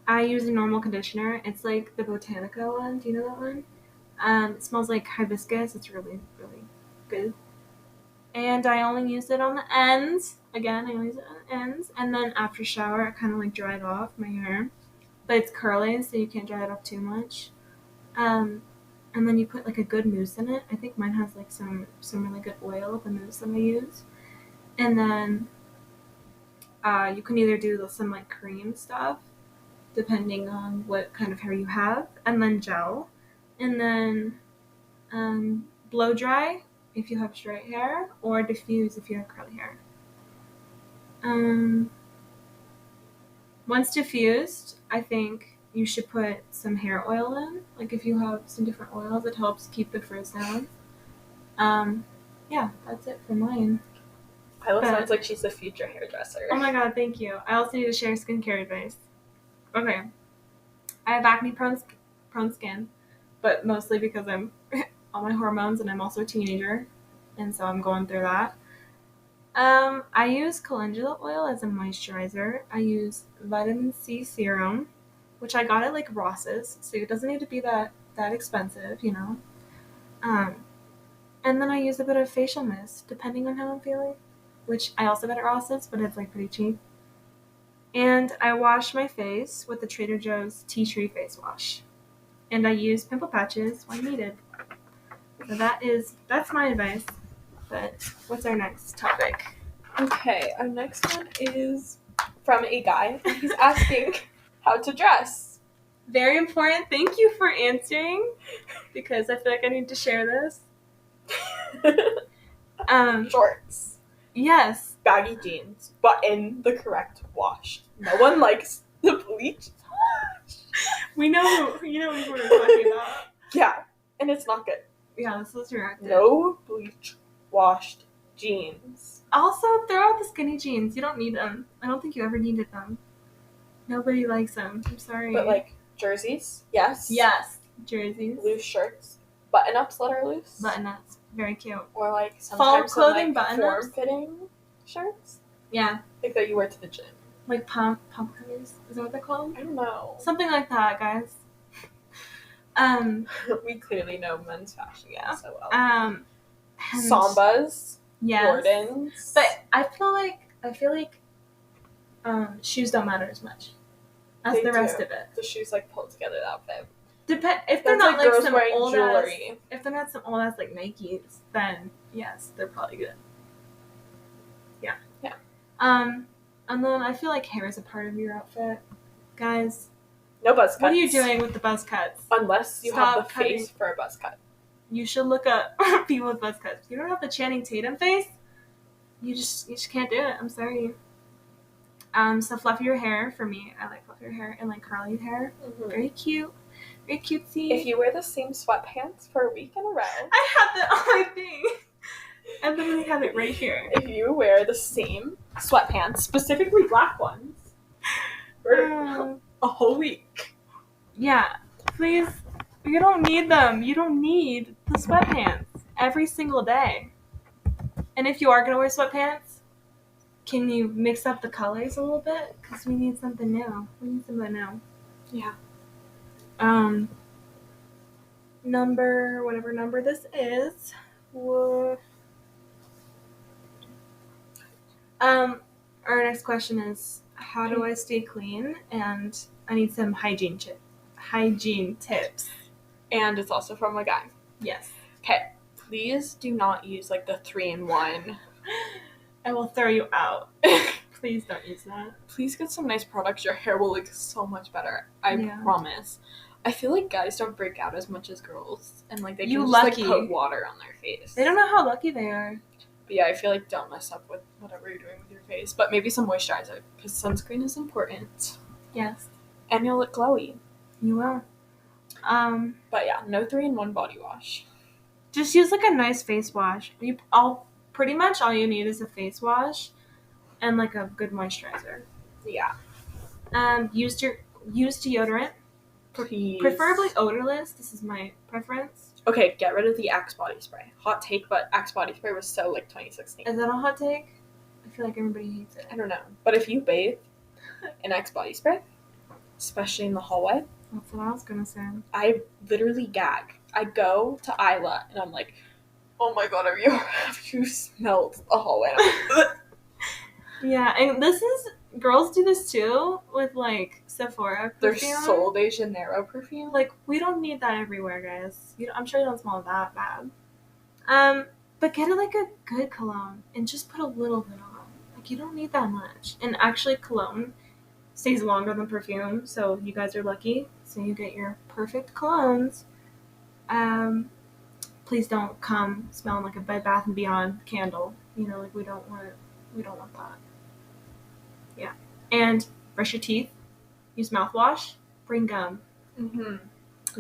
I use a normal conditioner. It's the Botanica one. Do you know that one? It smells like hibiscus. It's really, really good. And I only use it on the ends. Again, I only use it on the ends. And then after shower, I kind of dry it off my hair. But it's curly, so you can't dry it off too much. And then you put a good mousse in it. I think mine has some really good oil, the mousse that I use. And then you can either do some cream stuff, depending on what kind of hair you have, and then gel. And then blow dry if you have straight hair, or diffuse if you have curly hair. Once diffused, I think you should put some hair oil in. If you have some different oils, it helps keep the frizz down. Yeah, that's it for mine. Iyla sounds like she's a future hairdresser. Oh my god, thank you. I also need to share skincare advice. Okay. I have acne-prone skin, but mostly because I'm on my hormones and I'm also a teenager, and so I'm going through that. I use calendula oil as a moisturizer. I use vitamin C serum, which I got at Ross's, so it doesn't need to be that expensive, you know. And then I use a bit of facial mist, depending on how I'm feeling, which I also got at Ross's, but it's pretty cheap. And I wash my face with the Trader Joe's Tea Tree Face Wash. And I use pimple patches when needed. So that's my advice. But what's our next topic? Okay, our next one is from a guy. He's asking how to dress. Very important. Thank you for answering, because I feel like I need to share this. Shorts. Yes. Baggy jeans, but in the correct wash. No one likes the bleach wash. You know who we're talking about. Yeah, and it's not good. Yeah, this was directed. No bleach washed jeans. Also, throw out the skinny jeans. You don't need them. I don't think you ever needed them. Nobody likes them. I'm sorry. But jerseys, yes. Yes, jerseys. Loose shirts. Button-ups that are loose. Button-ups. Very cute. Or sometimes fall clothing button-ups. Form-fitting shirts. Yeah. That you wear to the gym. Pump covers. Is that what they're called? I don't know. Something like that, guys. We clearly know men's fashion so well. Sambas. Yes. Jordans. But I feel like shoes don't matter as much as the rest of it. The shoes pull together the outfit. If they're not girls some wearing old jewelry. If they're not some old ass Nikes, then yes, they're probably good. Yeah. Yeah. And then I feel like hair is a part of your outfit, guys. No buzz cuts. What are you doing with the buzz cuts? Unless you Stop have the face for a buzz cut. You should look up people with buzz cuts. You don't have the Channing Tatum face. You just can't do it. I'm sorry. So fluffy your hair for me. I like fluffy your hair and like curly hair. Mm-hmm. Very cute. Very cutesy. If you wear the same sweatpants for a week in a row. I have that on my thing. I literally have it right here. If you wear the same sweatpants, specifically black ones, for a whole week. Yeah. Please. You don't need them. You don't need the sweatpants every single day. And if you are going to wear sweatpants, can you mix up the colors a little bit? Because we need something new. Yeah. Whatever number this is. Our next question is, how do I stay clean? And I need some hygiene tips. And it's also from a guy. Yes. Okay. Please do not use like the 3-in-1. I will throw you out. Please don't use that. Please get some nice products. Your hair will look so much better. I promise. I feel like guys don't break out as much as girls. And like they can just like put water on their face. They don't know how lucky they are. But yeah, I feel like don't mess up with whatever you're doing with your face. But maybe some moisturizer. Because sunscreen is important. Yes. And you'll look glowy. You will. But yeah, no 3-in-1 body wash. Just use like a nice face wash. Pretty much all you need is a face wash and like a good moisturizer. Yeah. Use deodorant. Please. Preferably odorless. This is my preference. Okay, get rid of the Axe body spray. Hot take, but Axe body spray was so like 2016. Is that a hot take? I feel like everybody hates it. I don't know. But if you bathe in Axe body spray, especially in the hallway. That's what I was gonna say. I literally gag. I go to Iyla and I'm like, oh my god, have you smelled the hallway? Yeah, and girls do this too with like Sephora perfume. Their Sol de Janeiro perfume. Like, we don't need that everywhere, guys. I'm sure you don't smell that bad. But get it like a good cologne and just put a little bit on. Like, you don't need that much. And actually, cologne stays longer than perfume, so you guys are lucky. So you get your perfect colognes. Please don't come smelling like a Bed Bath & Beyond candle. Like, we don't want that. Yeah. And brush your teeth. Use mouthwash. Bring gum. Mm-hmm.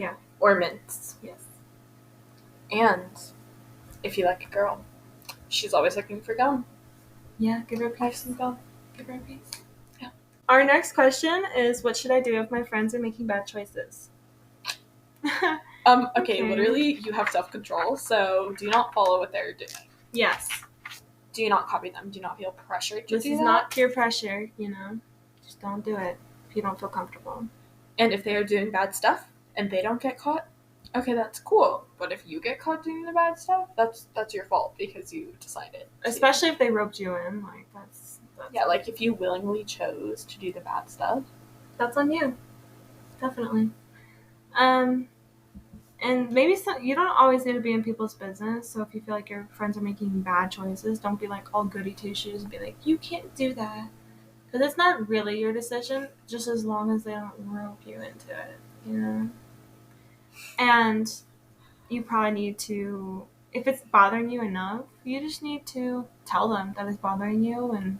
Yeah. Or mints. Yes. And if you like a girl, she's always looking for gum. Yeah, give her a piece. Have some gum. Give her a piece. Yeah. Our next question is, what should I do if my friends are making bad choices? Okay, literally, you have self-control, so do not follow what they're doing. Yes. Do not copy them. Do not feel pressured to do that. This is not peer pressure, Just don't do it if you don't feel comfortable. And if they are doing bad stuff and they don't get caught, okay, that's cool. But if you get caught doing the bad stuff, that's your fault because you decided. Especially if they roped you in, like that's yeah, like if you willingly chose to do the bad stuff, that's on you. Definitely. And maybe you don't always need to be in people's business. So if you feel like your friends are making bad choices, don't be like all goody two shoes and be like, you can't do that. Because it's not really your decision, just as long as they don't rope you into it, And you probably need to, if it's bothering you enough, you just need to tell them that it's bothering you. And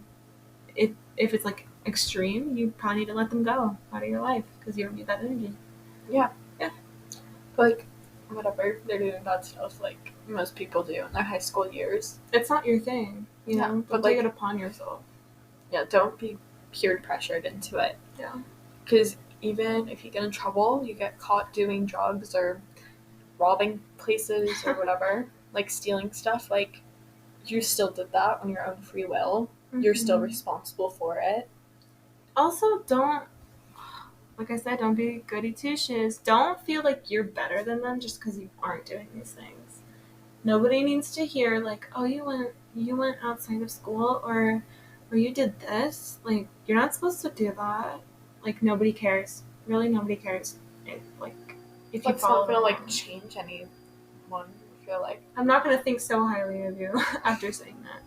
if it's like extreme, you probably need to let them go out of your life because you don't need that energy. Yeah. Like, whatever, they're doing bad stuff like most people do in their high school years. It's not your thing, But don't take it upon yourself. Yeah, don't be peer pressured into it. Yeah. Because even if you get in trouble, you get caught doing drugs or robbing places or whatever, like stealing stuff, like, you still did that on your own free will. Mm-hmm. You're still responsible for it. Also, like I said, don't be goody two-shoes. Don't feel like you're better than them just because you aren't doing these things. Nobody needs to hear, like, oh, you went outside of school, or you did this. Like, you're not supposed to do that. Like, nobody cares. Really, nobody cares. If you follow, not gonna, like, change anyone, I feel like. I'm not gonna think so highly of you after saying that.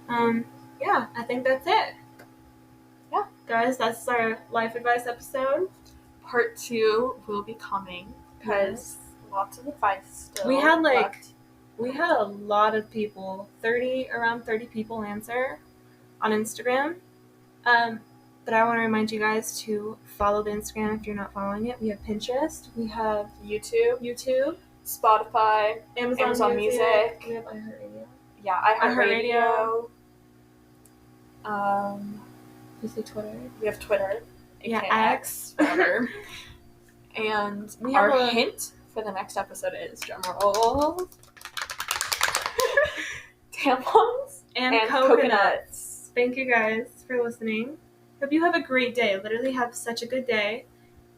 Yeah. Yeah, I think that's it. Yeah. Guys, that's our life advice episode. Part 2 will be coming because lots of advice still We had left. we had a lot of people, around 30 people answer on Instagram. But I want to remind you guys to follow the Instagram if you're not following it. We have Pinterest, we have YouTube, Spotify, Amazon Music. We have iHeartRadio. Yeah, iHeartRadio. You say Twitter? We have Twitter. Yeah, X. Whatever. And We have our hint for the next episode is drumroll. Tampons and coconuts. Thank you guys for listening. Hope you have a great day. Literally have such a good day.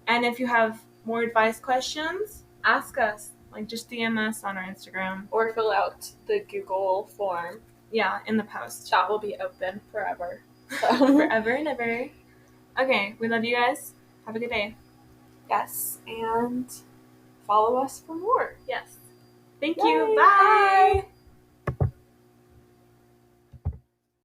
And if you have more advice questions, ask us. Like, just DM us on our Instagram. Or fill out the Google form. Yeah, in the post. That will be open forever. Forever and ever. Okay, we love you guys. Have a good day. Yes, and follow us for more. Yes. Thank Yay, you. Bye.